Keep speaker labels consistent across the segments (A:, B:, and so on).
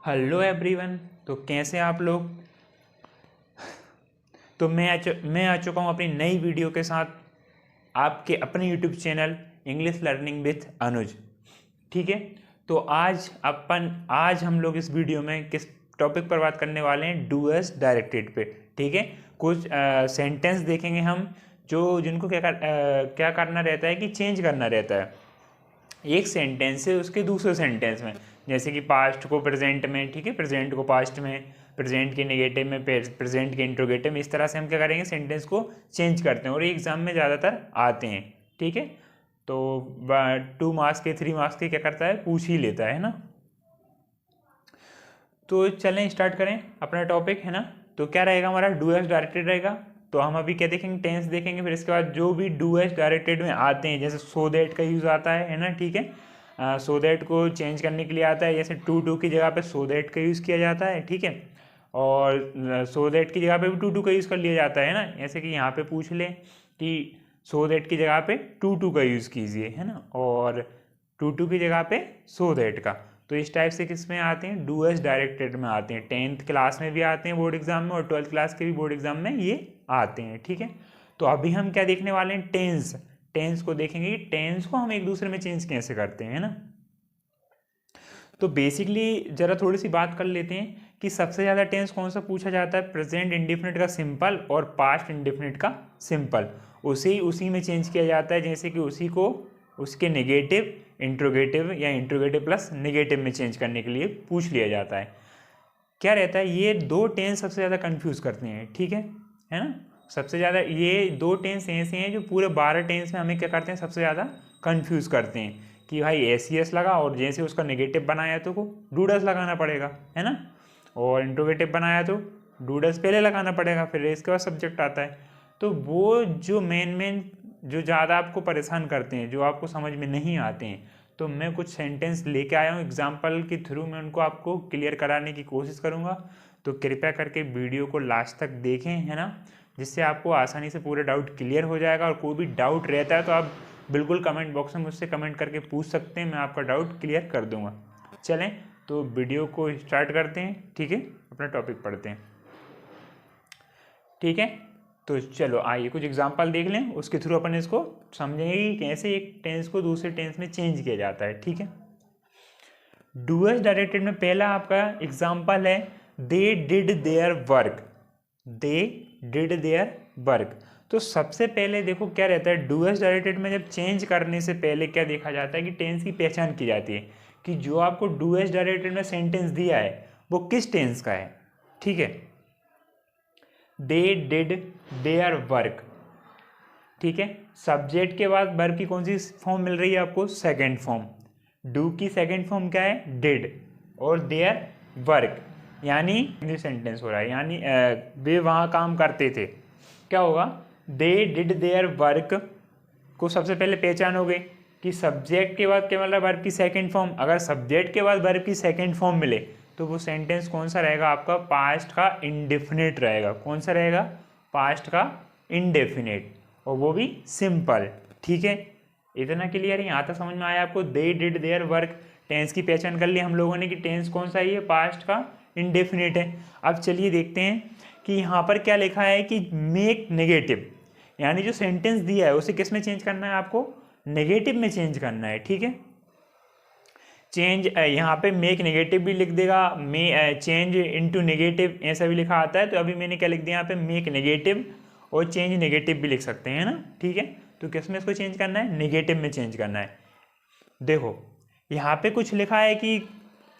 A: Hello everyone. तो कैसे हैं आप लोग। तो मैं आ चुका हूँ अपनी नई वीडियो के साथ आपके अपने YouTube channel English learning with Anuj. ठीक है। तो आज हम लोग इस वीडियो में किस टॉपिक पर बात करने वाले हैं, डू एज डायरेक्टेड पे। ठीक है। कुछ सेंटेंस देखेंगे हम जिनको क्या करना रहता है कि चेंज करना रहता है एक सेंटेंस से उसके दूसरे सेंटेंस में। जैसे कि पास्ट को प्रेजेंट में, ठीक है, प्रेजेंट को पास्ट में, प्रेजेंट के नेगेटिव में, प्रेजेंट के इंट्रोगेटिव में। इस तरह से हम क्या करेंगे, सेंटेंस को चेंज करते हैं और ये एग्जाम में ज़्यादातर आते हैं। ठीक है। तो 2 मार्क्स के 3 मार्क्स के क्या करता है, पूछ ही लेता है ना। तो चलें स्टार्ट करें अपना टॉपिक, है ना। तो क्या रहेगा हमारा, डू एज डायरेक्टेड रहेगा। तो हम अभी क्या देखेंगे, टेंस देखेंगे। फिर इसके बाद जो भी डू एज डायरेक्टेड में आते हैं, जैसे सो दैट का यूज़ आता है ना। ठीक है। सो दैट को चेंज करने के लिए आता है, जैसे टू की जगह पे सो दैट का यूज़ किया जाता है। ठीक है। और सो दैट की जगह पे भी टू का यूज़ कर लिया जाता है ना। जैसे कि यहाँ पे पूछ ले कि सो दैट की जगह पे टू का यूज़ कीजिए, है ना। और टू की जगह पे सो दैट का। तो इस टाइप से किस में आते हैं, डू एज डायरेक्टेड में आते हैं। 10th क्लास में भी आते हैं बोर्ड एग्जाम में, और 12th क्लास के भी बोर्ड एग्जाम में ये आते हैं। ठीक है। तो अभी हम क्या देखने वाले हैं, टेंस। टेंस को देखेंगे कि टेंस को हम एक दूसरे में चेंज कैसे करते हैं, है ना। तो बेसिकली जरा थोड़ी सी बात कर लेते हैं कि सबसे ज़्यादा टेंस कौन सा पूछा जाता है, प्रेजेंट इंडिफिनिट का सिंपल और पास्ट इंडिफिनिट का सिंपल। उसी में चेंज किया जाता है। जैसे कि उसी को उसके नेगेटिव, इंट्रोगेटिव या इंट्रोगेटिव प्लस नेगेटिव में चेंज करने के लिए पूछ लिया जाता है। क्या रहता है, ये दो टेंस सबसे ज़्यादा कंफ्यूज करते हैं। ठीक है ना। सबसे ज़्यादा ये दो टेंस ऐसे हैं जो पूरे 12 टेंस में हमें क्या करते हैं, सबसे ज़्यादा कंफ्यूज करते हैं कि भाई एस लगा और जैसे उसका नेगेटिव बनाया तो को डूडस लगाना पड़ेगा, है ना। और इंट्रोगेटिव बनाया तो डूडस पहले लगाना पड़ेगा, फिर इसके बाद सब्जेक्ट आता है। तो वो जो मेन जो ज़्यादा आपको परेशान करते हैं, जो आपको समझ में नहीं आते हैं, तो मैं कुछ सेंटेंस लेके आया हूँ एग्जाम्पल के थ्रू। मैं उनको आपको क्लियर कराने की कोशिश करूँगा। तो कृपया करके वीडियो को लास्ट तक देखें, है ना, जिससे आपको आसानी से पूरे डाउट क्लियर हो जाएगा। और कोई भी डाउट रहता है तो आप बिल्कुल कमेंट बॉक्स में मुझसे कमेंट करके पूछ सकते हैं, मैं आपका डाउट क्लियर कर दूंगा। चलें तो वीडियो को स्टार्ट करते हैं। ठीक है, अपना टॉपिक पढ़ते हैं। ठीक है। तो चलो आइए कुछ एग्जांपल देख लें, उसके थ्रू अपन इसको समझेंगे कि कैसे एक टेंस को दूसरे टेंस में चेंज किया जाता है। ठीक है। डू एज डायरेक्टेड में पहला आपका एग्जांपल है, दे did their work. They did their work. तो सबसे पहले देखो क्या रहता है, डू एज डायरेक्टेड में जब चेंज करने से पहले क्या देखा जाता है कि टेंस की पहचान की जाती है कि जो आपको डू एज डायरेक्टेड में सेंटेंस दिया है वो किस टेंस का है। ठीक है। दे डिड देयर वर्क। ठीक है। सब्जेक्ट के बाद वर्ब की कौन सी फॉर्म मिल रही है आपको, सेकंड फॉर्म। डू की सेकंड फॉर्म क्या है, डिड, और देयर वर्क, यानी सेंटेंस हो रहा है, यानी वे वहाँ काम करते थे। क्या होगा, दे डिड देयर वर्क को सबसे पहले पहचान हो गई कि सब्जेक्ट के बाद क्या मिल रहा है, वर्ब की सेकंड फॉर्म। अगर सब्जेक्ट के बाद वर्ब की सेकंड फॉर्म मिले तो वो सेंटेंस कौन सा रहेगा आपका, पास्ट का इंडेफिनिट रहेगा। कौन सा रहेगा, पास्ट का इंडेफिनिट, और वो भी सिंपल। ठीक है, इतना क्लियर है, यहाँ तक समझ में आया आपको। They did their work, tense की पहचान कर ली हम लोगों ने कि टेंस कौन सा है, ये पास्ट का इंडेफिनिट है। अब चलिए देखते हैं कि यहाँ पर क्या लिखा है कि मेक नेगेटिव, यानी जो सेंटेंस दिया है उसे किस में चेंज करना है आपको, नेगेटिव में चेंज करना है। ठीक है। चेंज यहाँ पे मेक नेगेटिव भी लिख देगा, चेंज इनटू नेगेटिव ऐसा भी लिखा आता है। तो अभी मैंने क्या लिख दिया यहाँ पे, मेक नेगेटिव, और चेंज नेगेटिव भी लिख सकते हैं ना। ठीक है। तो किस में इसको चेंज करना है, नेगेटिव में चेंज करना है। देखो यहाँ पे कुछ लिखा है कि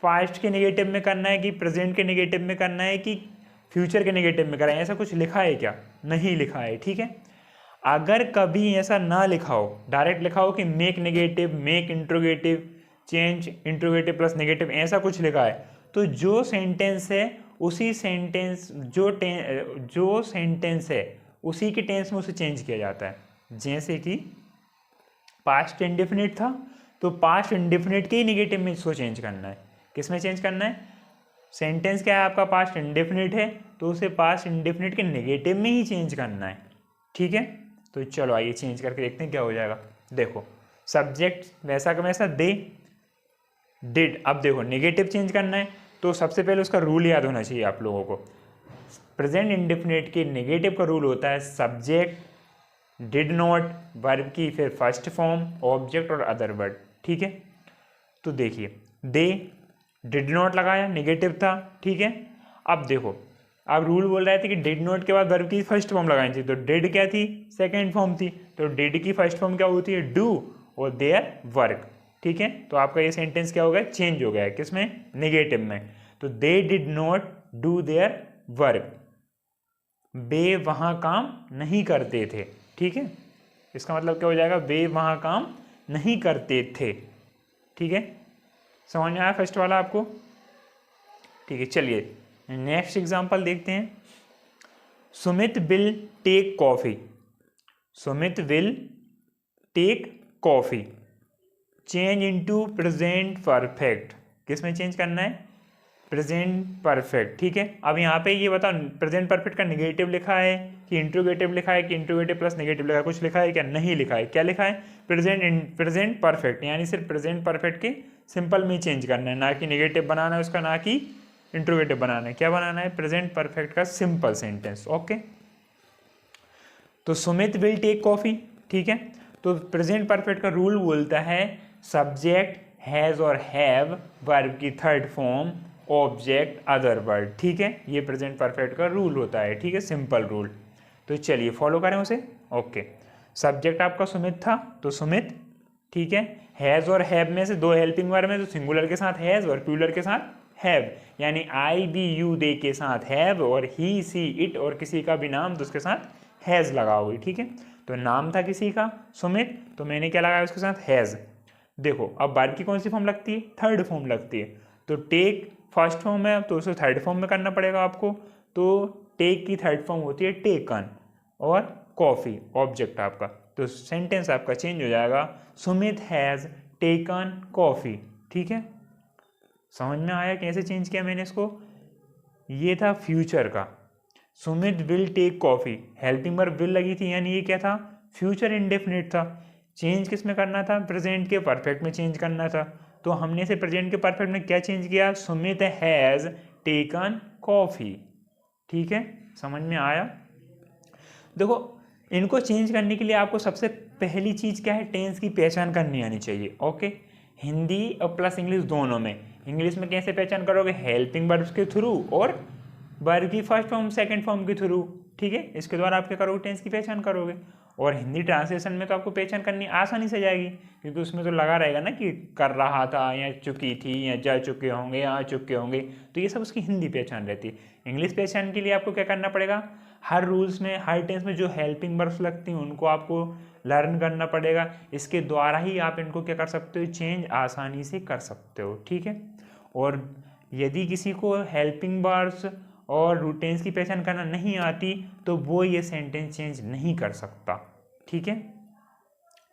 A: पास्ट के नेगेटिव में करना है, कि प्रेजेंट के नेगेटिव में करना है, कि फ्यूचर के नेगेटिव में करना है, ऐसा कुछ लिखा है क्या, नहीं लिखा है। ठीक है। अगर कभी ऐसा ना लिखा हो, डायरेक्ट लिखा हो कि make negative, make interrogative, change interrogative plus negative, ऐसा कुछ लिखा है, तो जो सेंटेंस है उसी सेंटेंस जो सेंटेंस है उसी के टेंस में उसे चेंज किया जाता है। जैसे कि पास्ट इंडेफिनिट था तो पास्ट इंडेफिनिट के ही नेगेटिव में इसको चेंज करना है। किस में चेंज करना है, सेंटेंस क्या है आपका, पास्ट इंडेफिनिट है, तो उसे पास्ट इंडेफिनिट के नेगेटिव में ही चेंज करना है। ठीक है। तो चलो आइए चेंज करके देखते हैं क्या हो जाएगा। देखो सब्जेक्ट वैसा का वैसा, दे डिड। अब देखो नेगेटिव चेंज करना है तो सबसे पहले उसका रूल याद होना चाहिए आप लोगों को। प्रेजेंट इंडेफिनिट के नेगेटिव का रूल होता है सब्जेक्ट, डिड नॉट, वर्ब की फिर फर्स्ट फॉर्म, ऑब्जेक्ट और अदर वर्ड। ठीक है, तो देखिए दे डिड नॉट लगाया, नेगेटिव था। ठीक है, अब देखो अब रूल बोल रहे थे कि डिड नॉट के बाद वर्ब की फर्स्ट फॉर्म लगानी चाहिए, तो डिड क्या थी, सेकंड फॉर्म थी, तो डिड की फर्स्ट फॉर्म क्या होती है, डू, और देयर वर्क। ठीक है, तो आपका ये सेंटेंस क्या हो गया, चेंज हो गया है, किसमें, नेगेटिव में। तो they did not do their work, वे वहाँ काम नहीं करते थे। ठीक है, इसका मतलब क्या हो जाएगा, वे वहाँ काम नहीं करते थे। ठीक है, समझ में आया फर्स्ट वाला आपको। ठीक है, चलिए नेक्स्ट एग्जांपल देखते हैं। Sumit will take coffee, Sumit will take coffee, change into present perfect, किस में चेंज करना है, प्रेजेंट परफेक्ट। ठीक है, अब यहाँ पे ये बताओ प्रेजेंट परफेक्ट का नेगेटिव लिखा है कि इंट्रोगेटिव लिखा है, कि इंट्रोगेटिव प्लस नेगेटिव लिखा है, कुछ लिखा है क्या, नहीं लिखा है। क्या लिखा है, प्रेजेंट परफेक्ट, यानी सिर्फ प्रेजेंट परफेक्ट के सिंपल में चेंज करना है, ना कि नेगेटिव बनाना है उसका, ना कि इंट्रोगेटिव बनाना है। क्या बनाना है, प्रेजेंट परफेक्ट का सिंपल सेंटेंस। ओके, तो सुमित विल टेक कॉफी। ठीक है, तो प्रेजेंट परफेक्ट का रूल बोलता है सब्जेक्ट, हैज और हैव, वर्ब की third form, object, other word. ठीक है, ये प्रेजेंट परफेक्ट का रूल होता है। ठीक है, सिंपल रूल। तो चलिए फॉलो करें उसे। ओके, सब्जेक्ट आपका सुमित था, तो सुमित। ठीक है, हैज और हैव में से दो हेल्पिंग वर्ब में, तो सिंगुलर के साथ हैज और प्लूरल के साथ हैव, यानी आई, बी, यू, दे के साथ हैव, और ही, सी, इट और किसी का भी नाम तो उसके साथ हैज लगाओगे। ठीक है, तो नाम था किसी का सुमित, तो मैंने क्या लगाया उसके साथ, हैज। देखो अब वर्ब की कौन सी फॉर्म लगती है, थर्ड फॉर्म लगती है, तो टेक फर्स्ट फॉर्म है तो उसे थर्ड फॉर्म में करना पड़ेगा आपको, तो टेक की थर्ड फॉर्म होती है टेकन, और कॉफ़ी ऑब्जेक्ट आपका, तो सेंटेंस आपका चेंज हो जाएगा, सुमित हैज़ टेकन कॉफ़ी। ठीक है, समझ में आया कैसे चेंज किया मैंने इसको। ये था फ्यूचर का, Sumit will take coffee, helping verb will लगी थी, यानी ये क्या था, फ्यूचर इंडेफिनिट था। चेंज किस में करना था, प्रेजेंट के परफेक्ट में चेंज करना था, तो हमने से प्रेजेंट के परफेक्ट में क्या चेंज किया, सुमित हैज़ टेकन कॉफ़ी। ठीक है, समझ में आया। देखो इनको चेंज करने के लिए आपको सबसे पहली चीज़ क्या है, टेंस की पहचान करनी आनी चाहिए। ओके, हिंदी और प्लस इंग्लिश दोनों में। इंग्लिश में कैसे पहचान करोगे, हेल्पिंग वर्ब्स के थ्रू और वर्ब की फर्स्ट फॉर्म सेकंड फॉर्म के थ्रू। ठीक है, इसके द्वारा आप क्या करोगे, टेंस की पहचान करोगे। और हिंदी ट्रांसलेशन में तो आपको पहचान करनी आसानी से जाएगी, क्योंकि उसमें तो लगा रहेगा ना कि कर रहा था, या चुकी थी, या जा चुके होंगे, या आ चुके होंगे, तो ये सब उसकी हिंदी पहचान रहती है। इंग्लिश पहचान के लिए आपको क्या करना पड़ेगा, हर रूल्स में, हर टेंस में जो हेल्पिंग वर्ब्स लगती हैं उनको आपको लर्न करना पड़ेगा। इसके द्वारा ही आप इनको क्या कर सकते हो, चेंज आसानी से कर सकते हो। ठीक है, और यदि किसी को हेल्पिंग वर्ब्स और टेंस की पहचान करना नहीं आती तो वो ये सेंटेंस चेंज नहीं कर सकता। ठीक है,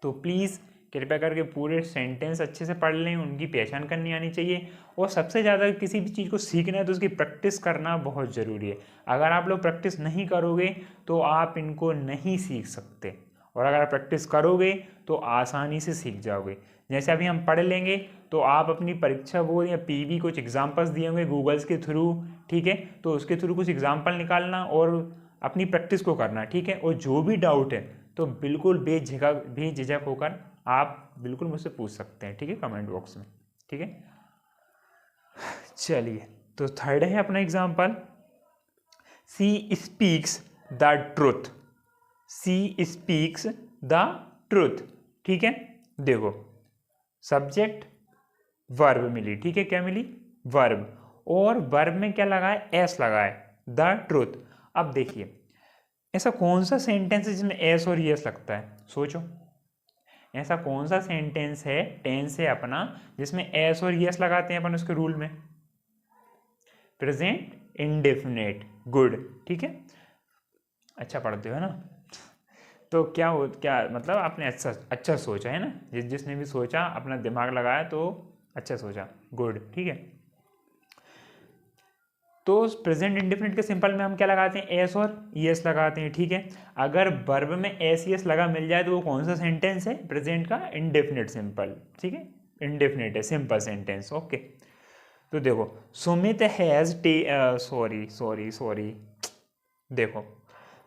A: तो प्लीज़ कृपया करके पूरे सेंटेंस अच्छे से पढ़ लें, उनकी पहचान करनी आनी चाहिए। और सबसे ज़्यादा किसी भी चीज़ को सीखना है तो उसकी प्रैक्टिस करना बहुत ज़रूरी है। अगर आप लोग प्रैक्टिस नहीं करोगे तो आप इनको नहीं सीख सकते, और अगर आप प्रैक्टिस करोगे तो आसानी से सीख जाओगे। जैसे अभी हम पढ़ लेंगे तो आप अपनी परीक्षा बोर्ड या पीवी कुछ एग्जाम्पल्स दिए होंगे गूगल्स के थ्रू। ठीक है, तो उसके थ्रू कुछ एग्जाम्पल निकालना और अपनी प्रैक्टिस को करना। ठीक है, और जो भी डाउट है तो बिल्कुल बेझिझक होकर आप बिल्कुल मुझसे पूछ सकते हैं। ठीक है, कमेंट बॉक्स में। ठीक है, चलिए तो थर्ड है अपना example, she speaks the truth, she speaks the truth. ठीक है, देखो सब्जेक्ट वर्ब मिली। ठीक है, क्या मिली, वर्ब, और वर्ब में क्या लगा है, एस लगा है, द ट्रुथ। अब देखिए ऐसा कौन सा सेंटेंस है जिसमें एस और यस लगता है, सोचो ऐसा कौन सा सेंटेंस है, टेंस है अपना, जिसमें एस और यस लगाते हैं अपन उसके रूल में, प्रेजेंट इंडेफिनिट। गुड, ठीक है, अच्छा पढ़ते हो ना। तो क्या मतलब आपने अच्छा सोचा है ना, जिसने भी सोचा अपना दिमाग लगाया तो अच्छा सोचा, गुड। ठीक है, तो प्रेजेंट इंडेफिनिट के सिंपल में हम क्या लगाते हैं, एस और ईएस लगाते हैं। ठीक है, अगर वर्ब में एस ईएस लगा मिल जाए तो वो कौन सा सेंटेंस है, प्रेजेंट का इंडेफिनिट सिंपल। ठीक है, इंडेफिनिट है, सिंपल सेंटेंस। ओके, तो देखो सुमित हैज़ सॉरी देखो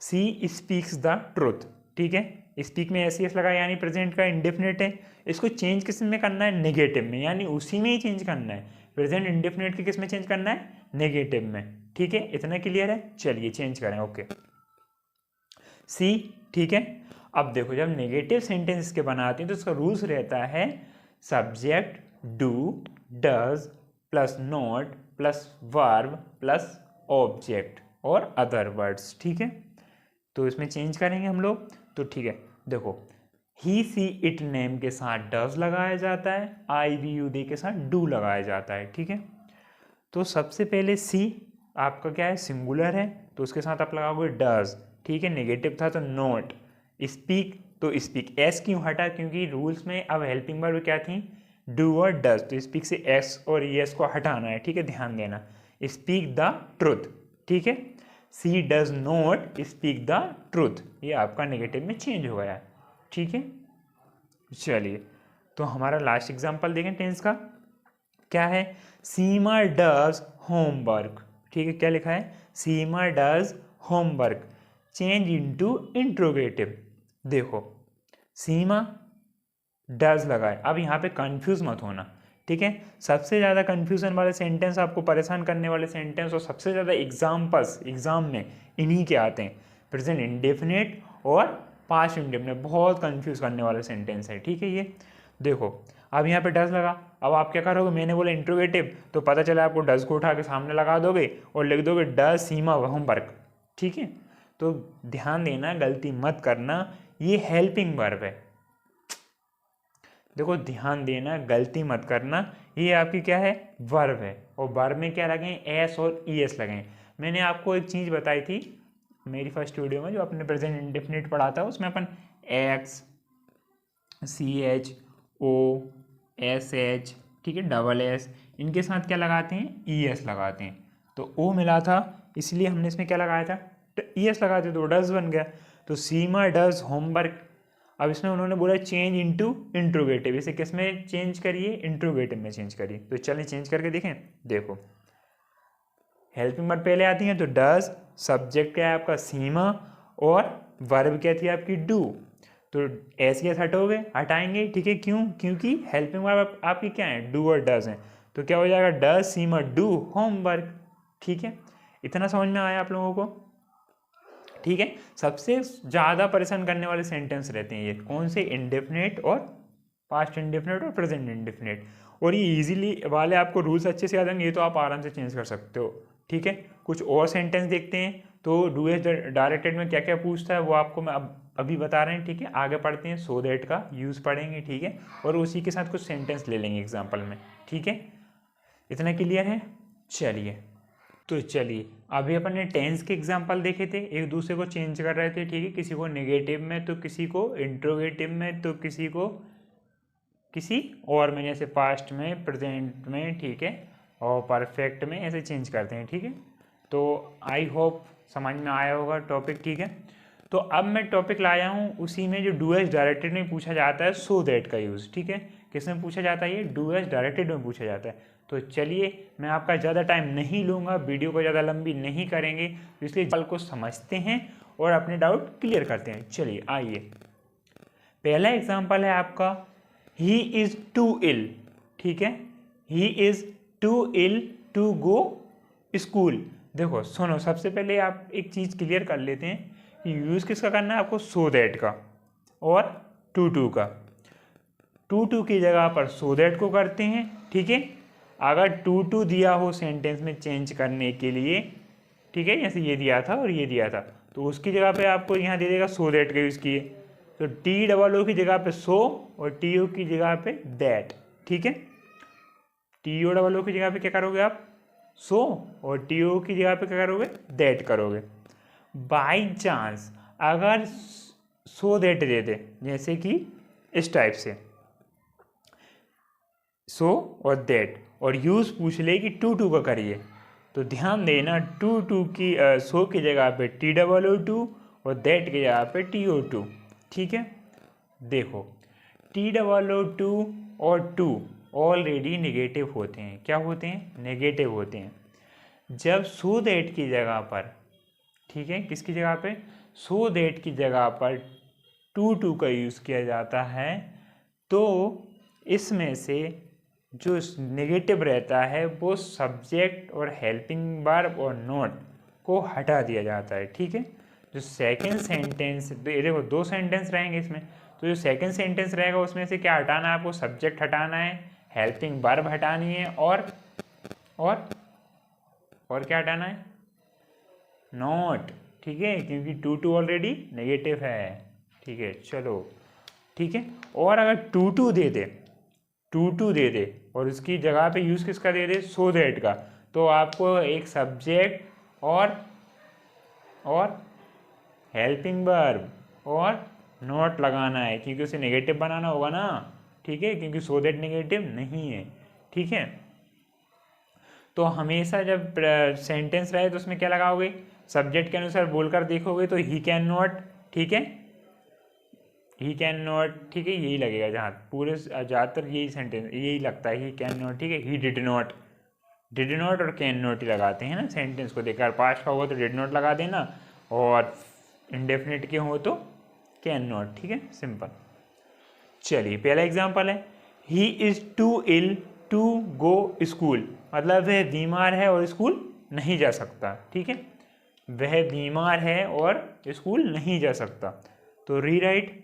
A: सी स्पीक्स द ट्रुथ, ठीक है, स्पीक में एस लगा यानी प्रेजेंट का इंडेफिनिट है, इसको चेंज किस में करना है, नेगेटिव में, यानी उसी में ही चेंज करना है, प्रेजेंट इंडेफिनिट की किस में चेंज करना है, नेगेटिव में, ठीक है, इतना क्लियर है। चलिए चेंज करें, ओके सी, ठीक है। अब देखो जब नेगेटिव सेंटेंस इसके बनाते हैं तो इसका रूल्स रहता है subject do does plus not plus verb plus object और अदर वर्ड्स, ठीक है। तो इसमें चेंज करेंगे हम लोग, तो ठीक है देखो ही सी इट नेम के साथ डज लगाया जाता है, आई वी यू दे के साथ डू लगाया जाता है, ठीक है। तो सबसे पहले सी आपका क्या है, सिंगुलर है, तो उसके साथ आप लगाओगे डज, ठीक है, नेगेटिव था तो नॉट, स्पीक तो स्पीक, एस क्यों हटा, क्योंकि रूल्स में अब हेल्पिंग वर्ब क्या थी, डू और डज, तो स्पीक से एस और एस को हटाना है, ठीक है, ध्यान देना, स्पीक द ट्रुथ, ठीक है, she does not speak the truth, ये आपका नेगेटिव में चेंज हो गया, ठीक है। चलिए तो हमारा लास्ट एग्जांपल देखें टेंस का, क्या है, सीमा डज होमवर्क, ठीक है, क्या लिखा है, Seema does homework, change into interrogative, देखो सीमा डज लगाए, अब यहाँ पे कंफ्यूज मत होना, ठीक है, सबसे ज़्यादा कंफ्यूजन वाले सेंटेंस, आपको परेशान करने वाले सेंटेंस और सबसे ज़्यादा एग्जाम्पल्स एग्जाम में इन्हीं के आते हैं, प्रेजेंट इंडेफिनिट और पास्ट इंडेफिनिट, बहुत कंफ्यूज करने वाले सेंटेंस है, ठीक है। ये देखो अब यहाँ पे डज लगा, अब आप क्या करोगे, मैंने बोला इंट्रोगेटिव, तो पता चला आपको डज को उठा के सामने लगा दोगे और लिख दोगे डज सीमा होमवर्क, ठीक है। तो ध्यान देना, गलती मत करना, ये हेल्पिंग वर्ब है, देखो ध्यान देना, गलती मत करना, ये आपकी क्या है, वर्ब है, और वर्ब में क्या लगे, एस और ई एस लगे। मैंने आपको एक चीज़ बताई थी मेरी फर्स्ट वीडियो में, जो अपने प्रेजेंट इंडेफिनिट पढ़ा था, उसमें अपन X C H O S H, ठीक है, डबल एस, इनके साथ क्या लगाते हैं, ई एस लगाते हैं, तो ओ मिला था इसलिए हमने इसमें क्या लगाया था, ई एस लगाते, तो डज बन गया, तो सीमा डज होमवर्क। अब इसमें उन्होंने बोला चेंज इनटू इंट्रोगेटिव, इसे किस में चेंज करिए, इंट्रोगेटिव में चेंज करिए, तो चलिए चेंज करके देखें, देखो हेल्पिंग वर्ब पहले आती है, तो डज, सब्जेक्ट क्या है आपका सीमा, और वर्ब क्या थी आपकी डू, तो ऐसे कैसे हटाएंगे, ठीक है, क्यों, क्योंकि हेल्पिंग वर्ब आपकी क्या है, डू और डज है, तो क्या हो जाएगा, डज सीमा डू होमवर्क, ठीक है। इतना समझ में आया आप लोगों को, ठीक है। सबसे ज़्यादा परेशान करने वाले सेंटेंस रहते हैं ये, कौन से, इंडेफिनिट और पास्ट इंडेफिनिट और प्रेजेंट इंडेफिनिट, और ये इजीली वाले आपको रूल्स अच्छे से आ जाएंगे, ये तो आप आराम से चेंज कर सकते हो, ठीक है। कुछ और सेंटेंस देखते हैं, तो डू एज डायरेक्टेड में क्या क्या पूछता है वो आपको मैं अभी बता रहे हैं, ठीक है, आगे पढ़ते हैं, सो दैट का यूज़ पढ़ेंगे, ठीक है, और उसी के साथ कुछ सेंटेंस ले लेंगे एग्जाम्पल में, ठीक है। इतना क्लियर है, चलिए तो चलिए अभी अपन ने टेंस के एग्जाम्पल देखे थे, एक दूसरे को चेंज कर रहे थे, ठीक है, किसी को नेगेटिव में तो किसी को इंट्रोगेटिव में तो किसी को किसी और में, जैसे पास्ट में, प्रेजेंट में, ठीक है, और परफेक्ट में, ऐसे चेंज करते हैं, ठीक है। तो आई होप समझ में आया होगा टॉपिक, ठीक है। तो अब मैं टॉपिक लाया हूँ उसी में जो डू एज डायरेक्टेड में पूछा जाता है, सो दैट का यूज़, ठीक है, किस में पूछा जाता है, ये डू एज डायरेक्टेड में पूछा जाता है। तो चलिए मैं आपका ज़्यादा टाइम नहीं लूँगा, वीडियो को ज़्यादा लंबी नहीं करेंगे, तो इसलिए कल को समझते हैं और अपने डाउट क्लियर करते हैं। चलिए आइए, पहला एग्जाम्पल है आपका, ही इज़ टू इल, ठीक है, he is too ill to go school. देखो सुनो, सबसे पहले आप एक चीज़ क्लियर कर लेते हैं कि यूज़ किसका करना है आपको, सो दैट का और टू का, टू की जगह पर सो दैट को करते हैं, ठीक है। अगर टू दिया हो सेंटेंस में चेंज करने के लिए, ठीक है, जैसे ये दिया था और ये दिया था, तो उसकी जगह पे आपको यहाँ दे देगा सो दैट का यूज़ किए, तो टी डबल ओ की जगह पे सो और टी ओ की जगह पे दैट, ठीक है। टी ओ डबल ओ की जगह पे क्या करोगे आप, सो, और टी ओ की जगह पे क्या करोगे, दैट करोगे। बाई चांस अगर सो दैट दे दे, जैसे कि इस टाइप से सो और दैट, और यूज़ पूछ ले कि टू का करिए, तो ध्यान देना टू की सो की जगह पे टी डबल ओ टू और दैट की जगह पे टी ओ टू, ठीक है। देखो टी डबल ओ टू और टू ऑलरेडी नेगेटिव होते हैं। क्या होते हैं? नेगेटिव होते हैं। जब सो दैट की जगह पर, ठीक है, किसकी जगह पे? सो दैट की जगह पर टू का यूज़ किया जाता है, तो इसमें से जो नेगेटिव रहता है वो सब्जेक्ट और हेल्पिंग वर्ब और नॉट को हटा दिया जाता है। ठीक है, जो सेकंड सेंटेंस, देखो 2 सेंटेंस रहेंगे इसमें, तो जो सेकंड सेंटेंस रहेगा उसमें से क्या हटाना है आपको? सब्जेक्ट हटाना है, हेल्पिंग वर्ब हटानी है, और क्या हटाना है? नॉट। ठीक है, क्योंकि टू ऑलरेडी नेगेटिव है। ठीक है, चलो ठीक है। और अगर टू दे दे और उसकी जगह पे यूज़ किसका दे दे? सो दैट का, तो आपको एक सब्जेक्ट और हेल्पिंग वर्ब और नॉट लगाना है, क्योंकि उसे नेगेटिव बनाना होगा ना। ठीक है, क्योंकि सो दैट नेगेटिव नहीं है। ठीक है, तो हमेशा जब सेंटेंस रहे तो उसमें क्या लगाओगे? सब्जेक्ट के अनुसार बोलकर देखोगे तो ही कैन नॉट, ठीक है, ही कैन नॉट, ठीक है, यही लगेगा। जहाँ पूरे ज़्यादातर यही सेंटेंस यही लगता है, ही कैन नॉट। ठीक है, ही डिड नॉट और कैन नॉट ही लगाते हैं ना सेंटेंस को देखकर। पास्ट का होगा तो डिड नॉट लगा देना, और इंडेफिनिट के हो तो कैन नॉट। ठीक है, सिंपल। चलिए, पहला एग्जाम्पल है, he is too ill to go school, मतलब वह बीमार है और स्कूल नहीं जा सकता। ठीक है, वह बीमार है और स्कूल नहीं जा सकता, तो rewrite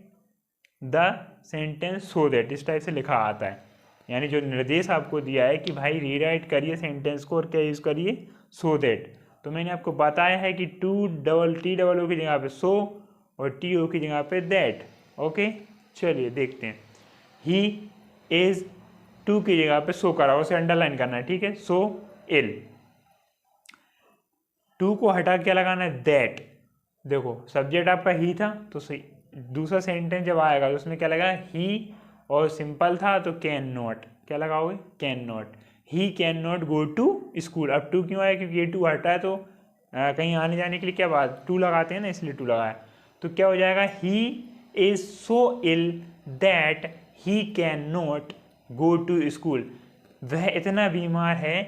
A: the sentence so that, इस टाइप से लिखा आता है। यानी जो निर्देश आपको दिया है कि भाई रीराइट करिए सेंटेंस को और क्या यूज़ करिए? So that. तो मैंने आपको बताया है कि TOO की जगह पे सो और TO की जगह पे दैट। ओके, चलिए देखते हैं। ही इज़ टू की जगह पे सो करा, उसे अंडरलाइन करना है। ठीक है, सो इल, टू को हटा के क्या लगाना है? दैट। देखो सब्जेक्ट आपका ही था, तो सही दूसरा सेंटेंस जब आएगा तो उसमें क्या लगा? ही, और सिंपल था तो कैन नॉट। क्या लगाओगे? Can not. He can not go to school. अब टू क्यों आया? क्योंकि ये टू हटा है, तो कहीं आने जाने के लिए क्या बात, टू लगाते हैं ना, इसलिए टू लगाया। तो क्या हो जाएगा? He is so ill that he can not go to school. वह इतना बीमार है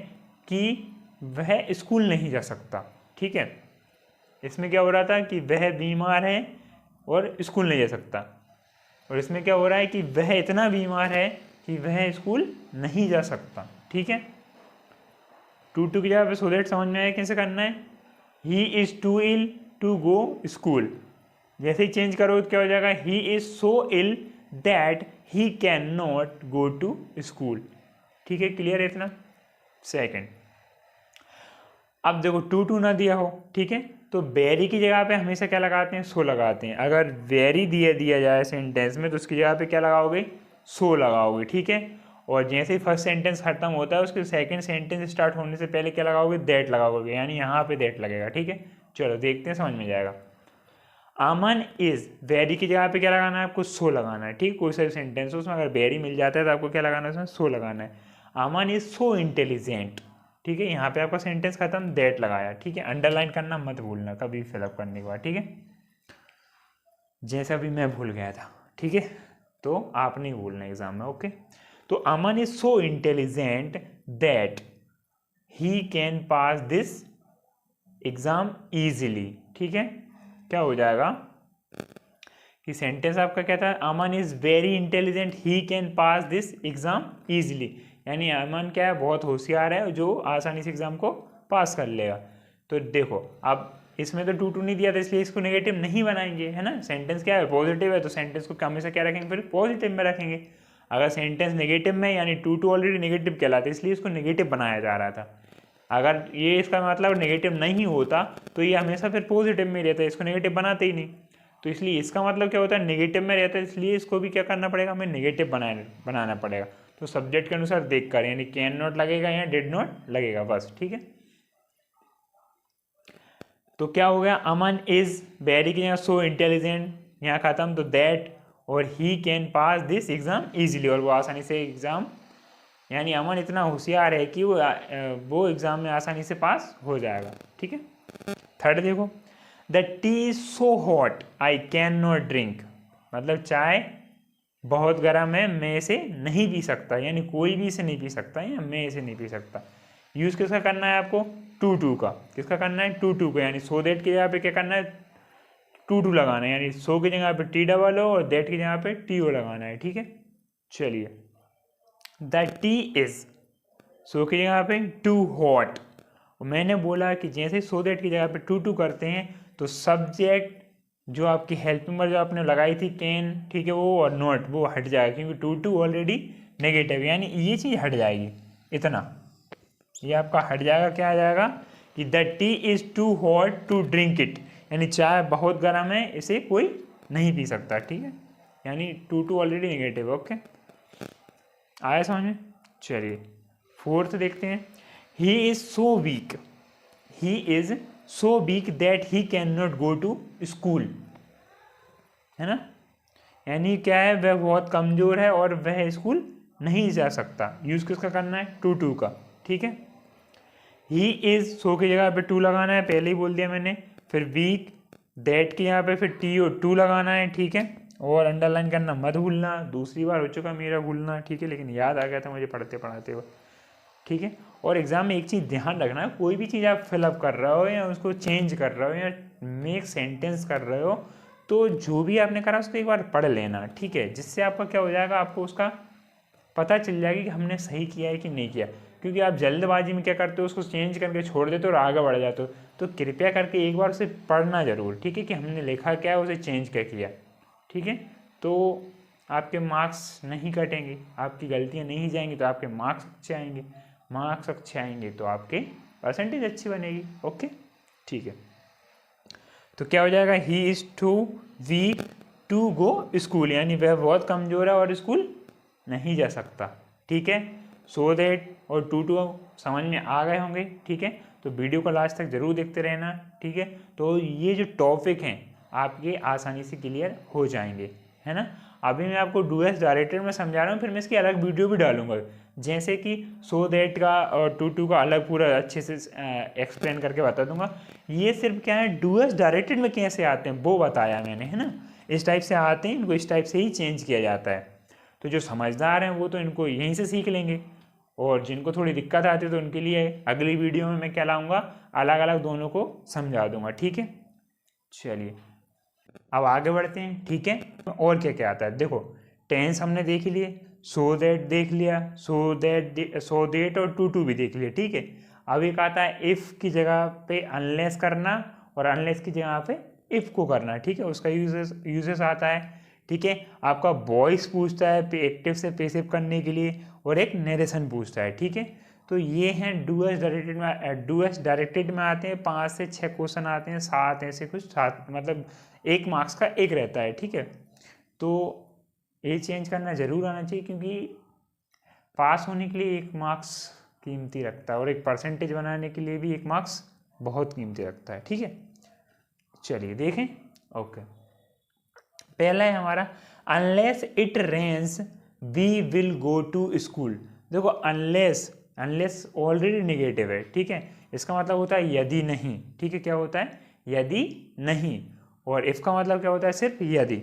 A: कि वह स्कूल नहीं जा सकता। ठीक है, इसमें क्या हो रहा था कि वह बीमार है और स्कूल नहीं जा सकता, और इसमें क्या हो रहा है कि वह इतना बीमार है कि वह स्कूल नहीं जा सकता। ठीक है, टू की जगह पे सो दैट समझ में आया कैसे करना है? He is too ill to go school, जैसे ही चेंज करो तो क्या हो जाएगा? He is so ill that he can not go to school. ठीक है, क्लियर है इतना? सेकेंड, अब देखो टू ना दिया हो, ठीक है, तो वेरी की जगह पे हमेशा क्या लगाते हैं? सो लगाते हैं। अगर वेरी दिया जाए सेंटेंस में तो उसकी जगह पे क्या लगाओगे? सो लगाओगे। ठीक है, और जैसे ही फर्स्ट सेंटेंस खत्म होता है उसके सेकंड सेंटेंस स्टार्ट होने से पहले क्या लगाओगे? दैट लगाओगे, यानी यहाँ पे दैट लगेगा। ठीक है, चलो देखते हैं, समझ में जाएगा। अमन इज, वेरी की जगह पे क्या लगाना है आपको? सो लगाना है। ठीक, कोई सा सेंटेंस हो उसमें अगर वेरी मिल जाता है तो आपको क्या लगाना है? उसमें सो लगाना है। अमन इज सो इंटेलिजेंट। ठीक है, यहाँ पे आपका सेंटेंस खत्म, दैट लगाया। ठीक है, अंडरलाइन करना मत भूलना कभी फिलअप करने के बाद। ठीक है, जैसा भी मैं भूल गया था। ठीक है, तो आप नहीं भूलना एग्जाम में। ओके, तो Aman is so intelligent that he can pass this exam easily. ठीक है, क्या हो जाएगा कि सेंटेंस आपका क्या था? Aman is very intelligent he can pass this exam easily, यानी अमन क्या है? बहुत होशियार है जो आसानी से एग्जाम को पास कर लेगा। तो देखो अब इसमें तो टू नहीं दिया था, इसलिए इसको नेगेटिव नहीं बनाएंगे, है ना। सेंटेंस क्या है? पॉजिटिव है, तो सेंटेंस को हमेशा क्या रखेंगे? फिर पॉजिटिव में रखेंगे। अगर सेंटेंस नेगेटिव में, यानी टू ऑलरेडी नेगेटिव कहलाता है, इसलिए इसको नेगेटिव बनाया जा रहा था। अगर ये इसका मतलब नेगेटिव नहीं होता तो ये हमेशा फिर पॉजिटिव में रहता है, इसको नेगेटिव बनाते ही नहीं। तो इसलिए इसका मतलब क्या होता है? नेगेटिव में रहता है, इसलिए इसको भी क्या करना पड़ेगा? हमें नेगेटिव बनाना पड़ेगा। तो सब्जेक्ट के अनुसार देख कर, यानी कैन नॉट लगेगा या डिड नॉट लगेगा, बस। ठीक है, तो क्या हो गया? अमन इज, वेरी की जगह सो इंटेलिजेंट, यहाँ खत्म, तो दैट, और ही can pass this exam easily, और वो आसानी से एग्जाम, यानी अमन इतना होशियार है कि वो एग्जाम में आसानी से पास हो जाएगा। ठीक है, थर्ड देखो, the T is so hot I can not drink, मतलब चाय बहुत गर्म है, मैं इसे नहीं पी सकता, यानी कोई भी इसे नहीं पी सकता या मैं इसे नहीं पी सकता। यूज़ किसका करना है आपको, टू का। किसका करना है, टू का, यानी सो दैट की जगह पे क्या करना है, टू लगाना है, यानी सो की जगह पे टी डबल ओ और दैट की जगह पे टी ओ लगाना है। ठीक है, चलिए, द टी इज, सो की जगह पे टू हॉट। मैंने बोला कि जैसे सो दैट की जगह पे टू करते हैं तो सब्जेक्ट जो आपकी हेल्प नंबर जो आपने लगाई थी कैन, ठीक है, वो और नॉट वो हट जाएगा, क्योंकि टू ऑलरेडी नेगेटिव, यानी ये चीज़ हट जाएगी। इतना ये आपका हट जाएगा। क्या आ जाएगा कि the tea is too hot to drink it, यानी चाय बहुत गर्म है, इसे कोई नहीं पी सकता। ठीक है, यानी टू ऑलरेडी नेगेटिव। ओके, आया समझ में। चलिए, फोर्थ देखते हैं। He is so weak, he is so weak that he can not go to school, है ना, यानी क्या है, वह बहुत कमज़ोर है और वह स्कूल नहीं जा सकता। यूज़ किसका करना है, टू का। ठीक है, ही इज़, सो की जगह पे टू लगाना है, पहले ही बोल दिया मैंने। फिर वीक, दैट की यहाँ पे फिर टी ओ टू लगाना है। ठीक है, और अंडरलाइन करना मत भूलना, दूसरी बार हो चुका मेरा भूलना। ठीक है, लेकिन याद आ गया था मुझे पढ़ते पढ़ाते हुए। ठीक है, और एग्ज़ाम में एक चीज़ ध्यान रखना है, कोई भी चीज़ आप फिलअप कर रहे हो या उसको चेंज कर रहे हो या मेक सेंटेंस कर रहे हो, तो जो भी आपने करा उसको एक बार पढ़ लेना। ठीक है, जिससे आपका क्या हो जाएगा, आपको उसका पता चल जाएगी कि हमने सही किया है कि नहीं किया। क्योंकि आप जल्दबाजी में क्या करते हो, उसको चेंज करके छोड़ देते हो और आगे बढ़ जाते हो। तो कृपया करके एक बार उसे पढ़ना ज़रूर, ठीक है, कि हमने लिखा क्या है, उसे चेंज क्या किया। ठीक है, तो आपके मार्क्स नहीं कटेंगे, आपकी गलतियाँ नहीं जाएंगी, तो आपके मार्क्स अच्छे आएंगे। मार्क्स अच्छे आएंगे तो आपके परसेंटेज अच्छी बनेगी। ओके, ठीक है, तो क्या हो जाएगा, he is too weak to go school, यानी वह बहुत कमज़ोर है और स्कूल नहीं जा सकता। ठीक है, सो दैट और टू समझ में आ गए होंगे। ठीक है, तो वीडियो को लास्ट तक जरूर देखते रहना। ठीक है, तो ये जो टॉपिक हैं आपके आसानी से क्लियर हो जाएंगे, है ना। अभी मैं आपको डूएस डायरेक्टर में समझा रहा हूँ, फिर मैं इसकी अलग वीडियो भी डालूंगा, जैसे कि सो दैट का और टू का अलग पूरा अच्छे से एक्सप्लेन करके बता दूंगा। ये सिर्फ क्या है, डूएस डायरेक्टेड में कैसे आते हैं वो बताया मैंने, है ना। इस टाइप से आते हैं, इनको इस टाइप से ही चेंज किया जाता है। तो जो समझदार हैं वो तो इनको यहीं से सीख लेंगे, और जिनको थोड़ी दिक्कत आती है तो उनके लिए अगली वीडियो में मैं क्या लाऊंगा, अलग अलग दोनों को समझा दूंगा। ठीक है, चलिए अब आगे बढ़ते हैं। ठीक है, और क्या क्या आता है, देखो टेंस हमने देख लिए, सो दैट देख लिया, सो दैट और टू भी देख लिया। ठीक है, अब एक आता है इफ़ की जगह पे अनलेस करना और अनलेस की जगह पे इफ़ को करना। ठीक है, उसका यूजेस आता है। ठीक है, आपका वॉइस पूछता है एक्टिव से पैसिव करने के लिए, और एक नरेशन पूछता है। ठीक है, तो ये हैं डूएस डायरेक्टेड में आते हैं 5 से 6 क्वेश्चन आते हैं, 7 ऐसे कुछ, 7 मतलब 1 मार्क्स का एक रहता है। ठीक है, तो ये चेंज करना ज़रूर आना चाहिए, क्योंकि पास होने के लिए 1 मार्क्स कीमती रखता है, और एक परसेंटेज बनाने के लिए भी 1 मार्क्स बहुत कीमती रखता है। ठीक है, चलिए देखें। ओके, पहला है हमारा unless it rains we will go to school. देखो अनलेस ऑलरेडी नेगेटिव है। ठीक है, इसका मतलब होता है यदि नहीं। ठीक है, क्या होता है, यदि नहीं। और इफ़ का मतलब क्या होता है, सिर्फ यदि।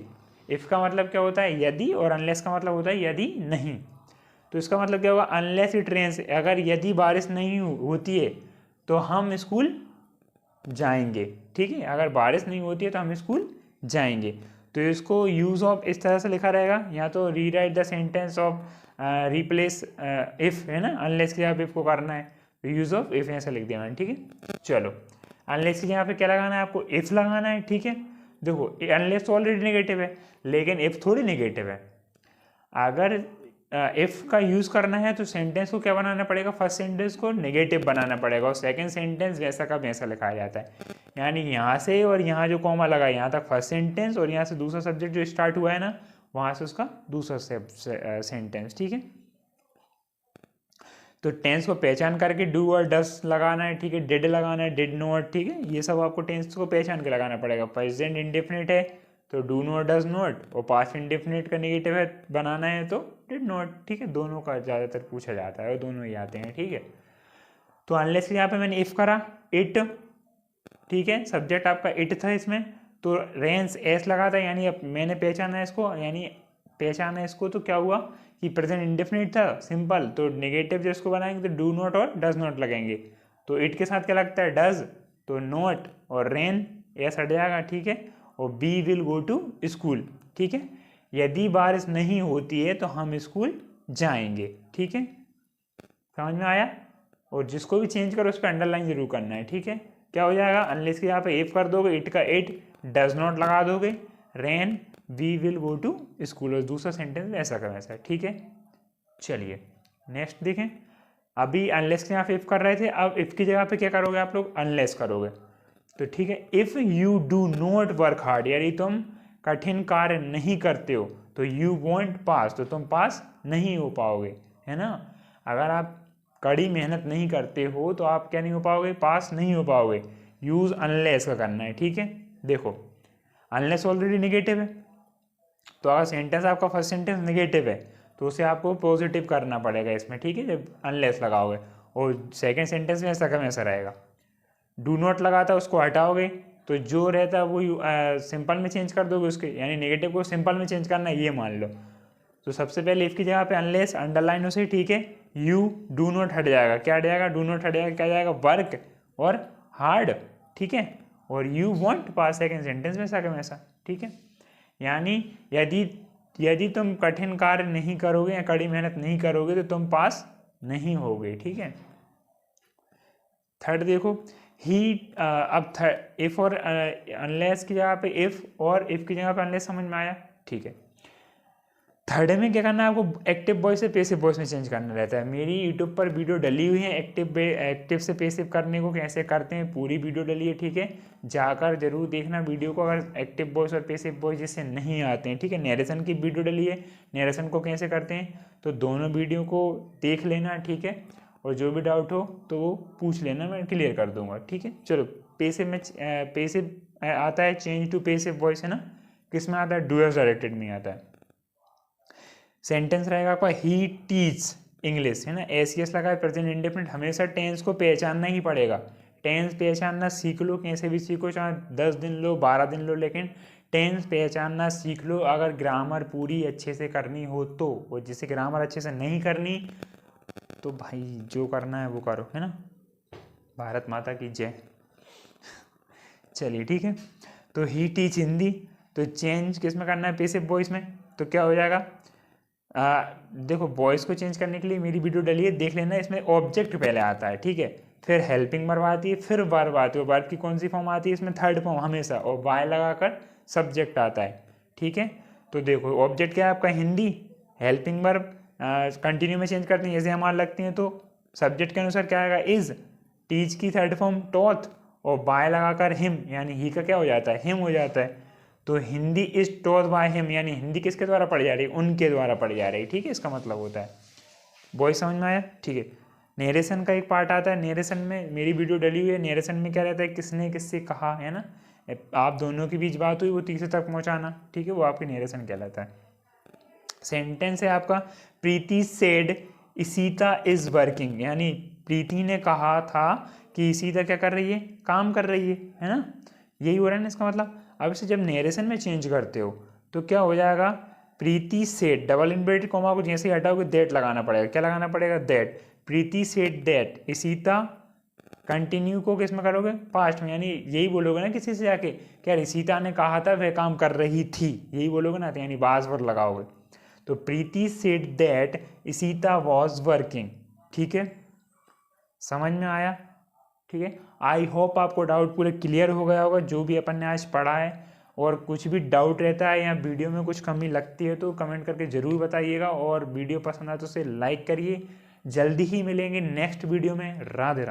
A: इफ़ का मतलब क्या होता है, यदि, और अनलेस का मतलब होता है यदि नहीं। तो इसका मतलब क्या होगा, अनलेस इट रेन्स, अगर यदि बारिश नहीं होती है तो हम स्कूल जाएंगे। ठीक है, अगर बारिश नहीं होती है तो हम स्कूल जाएंगे। तो इसको यूज़ ऑफ इस तरह से लिखा रहेगा, या तो rewrite the sentence off replace if, है ना, अनलेस की जगह इफ़ को करना है, तो यूज़ ऑफ इफ़ ऐसा लिख दिया मैंने। ठीक है, चलो अनलेस की जगह पे क्या लगाना है, आपको इफ़ लगाना है। ठीक है, देखो अनलेस तो ऑलरेडी नेगेटिव है, लेकिन इफ़ थोड़ी नेगेटिव है। अगर इफ़ का यूज़ करना है तो सेंटेंस को क्या बनाना पड़ेगा, फर्स्ट सेंटेंस को नेगेटिव बनाना पड़ेगा, और सेकंड सेंटेंस वैसा का वैसा लिखाया जाता है। यानी यहाँ से और यहाँ जो कॉमा लगा है यहाँ तक फर्स्ट सेंटेंस, और यहाँ से दूसरा सब्जेक्ट जो स्टार्ट हुआ है ना, वहाँ से उसका दूसरा सेंटेंस। ठीक है, तो टेंस को पहचान करके डू और डस लगाना है। ठीक है, डिड लगाना है, डिड नॉट। ठीक है, ये सब आपको टेंस को पहचान के लगाना पड़ेगा। प्रेजेंट इंडेफिनिट है तो डू नॉट डज नॉट, और पास्ट इंडेफिनिट का नेगेटिव है बनाना है तो डिड नॉट। ठीक है, दोनों का ज़्यादातर पूछा जाता है और दोनों ही आते हैं। ठीक है, तो अनलेस यहाँ पे मैंने इफ़ करा इट। ठीक है, सब्जेक्ट आपका इट था इसमें, तो रेंस एस लगा था, यानी अब मैंने पहचाना है इसको, यानी पहचाना इसको तो क्या हुआ कि प्रेजेंट इंडेफिनिट था सिंपल, तो नेगेटिव जो इसको बनाएंगे तो डू नॉट और डज नॉट लगेंगे। तो इट के साथ क्या लगता है डज, तो नॉट, और रेन एस हट जाएगा, ठीक है, और be will go to school, ठीक है। यदि बारिश नहीं होती है तो हम स्कूल जाएंगे, ठीक है, समझ में आया। और जिसको भी चेंज करो उस पर अंडरलाइन जरूर करना है, ठीक है। क्या हो जाएगा, अनलेस के यहाँ पे इफ कर दोगे, इट का इट, डज नॉट लगा दोगे, rain we will go to school, और दूसरा सेंटेंस ऐसा का वैसा, ठीक है। चलिए नेक्स्ट देखें, अभी अनलेस के यहाँ पे इफ कर रहे थे, अब इफ की जगह पे क्या करोगे आप लोग, अनलेस करोगे। तो ठीक है, if you do not work hard, यानी तुम कठिन कार्य नहीं करते हो तो यू वॉन्ट पास, तो तुम पास नहीं हो पाओगे, है ना। अगर आप कड़ी मेहनत नहीं करते हो तो आप क्या नहीं हो पाओगे, पास नहीं हो पाओगे। यूज अनलेस का करना है, ठीक है। देखो अनलेस ऑलरेडी नेगेटिव है, तो अगर सेंटेंस आपका फर्स्ट सेंटेंस नेगेटिव है तो उसे आपको पॉजिटिव करना पड़ेगा इसमें, ठीक है, जब अनलेस लगाओगे। और सेकेंड सेंटेंस में ऐसा कम ऐसा रहेगा, डू नॉट लगाता है उसको हटाओगे तो जो रहता है वो सिंपल में चेंज कर दोगे उसके, यानी नेगेटिव को सिंपल में चेंज करना है, ये मान लो। तो सबसे पहले इफ की जगह पे अनलेस अंडरलाइन उसे, ठीक है, यू डू नॉट हट जाएगा, क्या हट जाएगा, डू नॉट हट जाएगा, क्या जाएगा, वर्क और हार्ड, ठीक है, और you want pass second sentence में ऐसा कम ऐसा, ठीक है। यानी यदि तुम कठिन कार्य नहीं करोगे या कड़ी मेहनत नहीं करोगे तो तुम पास नहीं होगे, ठीक है। थर्ड देखो, ही अब इफ और अनलेस की जगह पे इफ और इफ की जगह पे अनलेस, समझ में आया, ठीक है। थर्ड में क्या करना है आपको, एक्टिव वॉइस से पेसिव वॉइस में चेंज करना रहता है। मेरी यूट्यूब पर वीडियो डली हुई है एक्टिव से पेसिव करने को कैसे करते हैं, पूरी वीडियो डली है, ठीक है, जाकर जरूर देखना वीडियो को, अगर एक्टिव वॉइस और पेसिव वॉइस जिससे नहीं आते हैं, ठीक है। नरेशन की वीडियो डली है, नरेशन को कैसे करते हैं, तो दोनों वीडियो को देख लेना, ठीक है, और जो भी डाउट हो तो वो पूछ लेना, मैं क्लियर कर दूंगा, ठीक है। चलो पेसिव में पेसिव आता है, चेंज टू पेसिव वॉइस, है ना, किस में आता है, डूअर्स डायरेक्टेड में आता है। सेंटेंस रहेगा आपका ही टीच इंग्लिश, है ना, एस लगा है, प्रेजेंट इंडेफिनिट, हमेशा टेंस को पहचानना ही पड़ेगा। टेंस पहचानना सीख लो, कैसे भी सीखो, चाहे 10 दिन लो 12 दिन लो, लेकिन टेंस पहचानना सीख लो अगर ग्रामर पूरी अच्छे से करनी हो तो। और जिसे ग्रामर अच्छे से नहीं करनी तो भाई जो करना है वो करो, है ना। भारत माता की जय। चलिए ठीक है, तो ही टीच हिंदी, तो चेंज किस में करना है, पेसिव वॉइस में, तो क्या हो जाएगा, देखो वॉइस को चेंज करने के लिए मेरी वीडियो डली है, देख लेना, इसमें ऑब्जेक्ट पहले आता है, ठीक है, फिर हेल्पिंग वर्ब आती है, फिर वर्ब आती है, वर्ब की कौन सी फॉर्म आती है इसमें, थर्ड फॉर्म हमेशा, और वाई लगाकर सब्जेक्ट आता है, ठीक है। तो देखो ऑब्जेक्ट क्या है आपका, हिंदी, हेल्पिंग वर्ब कंटिन्यू में चेंज करते हैं, जैसे हमारे लगती हैं, तो सब्जेक्ट के अनुसार क्या आएगा, इज, टीच की थर्ड फॉर्म टॉथ, और बाय लगाकर हिम, यानी ही का क्या हो जाता है, हिम हो जाता है। तो Hindi is taught by him, यानी हिंदी किसके द्वारा पढ़ी जा रही है, उनके द्वारा पढ़ी जा रही है, ठीक है, इसका मतलब होता है। वॉइस समझ में आया, ठीक है। नेरेशन का एक पार्ट आता है, नेरेशन में मेरी वीडियो डली हुई है, नेरेशन में क्या रहता है, किसने किससे कहा, है ना, आप दोनों के बीच बात हुई वो तीसरे तक पहुंचाना, ठीक है, वो आपकी नेरेशन कहलाता है। सेंटेंस है आपका, प्रीति सेड इसीता इज वर्किंग, यानी प्रीति ने कहा था कि इसीता क्या कर रही है, काम कर रही है ना, यही हो रहा है ना इसका मतलब। अब इसे जब नेरेशन में चेंज करते हो तो क्या हो जाएगा, प्रीति सेड, डबल इन्वर्टेड कॉमा को जैसे ही हटाओगे दैट लगाना पड़ेगा, क्या लगाना पड़ेगा, that, Preeti said that Ishita, continue को किस में करोगे, पास्ट में, यानी यही बोलोगे ना किसी से जाके, क्या इसीता ने कहा था वह काम कर रही थी, यही बोलोगे ना, तो यानी वाज वर्ब लगाओगे। तो Preeti said that Isita was working, ठीक है, समझ में आया, ठीक है। आई होप आपको डाउट पूरे क्लियर हो गया होगा जो भी अपन ने आज पढ़ा है, और कुछ भी डाउट रहता है या वीडियो में कुछ कमी लगती है तो कमेंट करके ज़रूर बताइएगा, और वीडियो पसंद आए तो उसे लाइक करिए। जल्दी ही मिलेंगे नेक्स्ट वीडियो में, राधे राधे।